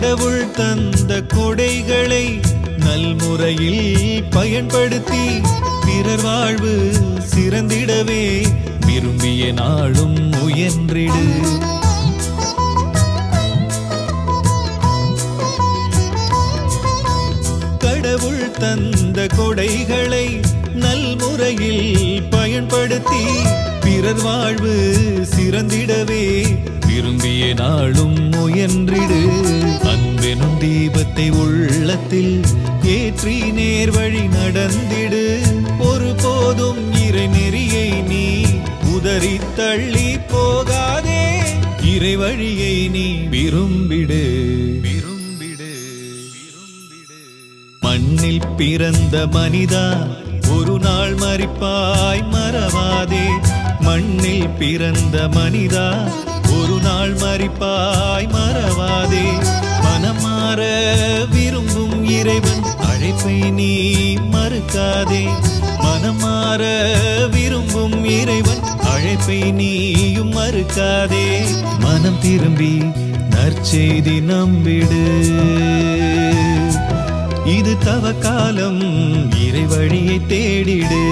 கடவுள் தந்த கொடைகளை நல்முறையில் பயன்படுத்தி பிறர் வாழ்வு சிறந்திடவே விரும்பிய நாளும் முயன்றிடு. கடவுள் தந்த கொடைகளை நல்முறையில் பயன்படுத்தி பிறர் வாழ்வு சிறந்திடவே விரும்பிய நாளும் முயன்றிடு. அன்பெனும் தீபத்தை உள்ளத்தில் ஏற்றி நேர் வழி நடந்திடு. ஒருபோதும் இறை நெறியை நீ உதறி தள்ளி போகாதே. இறை வழியை நீ விரும்பிடு. மண்ணில் பிறந்த மனிதா ஒரு நாள் மரிப்பாய் மறவாதே. மண்ணில் பிறந்த மனிதா ஒரு நாள் மரிப்பாய் மறவாதே. மனம் மாற விரும்பும் இறைவன் அழைப்பை நீ மறுக்காதே. மனம் மாற விரும்பும் இறைவன் அழைப்பை நீயும் மறுக்காதே. மனம் திரும்பி நற்செய்தி நம்பிடு. இது தவ காலம், இறை வழியை தேடிடு.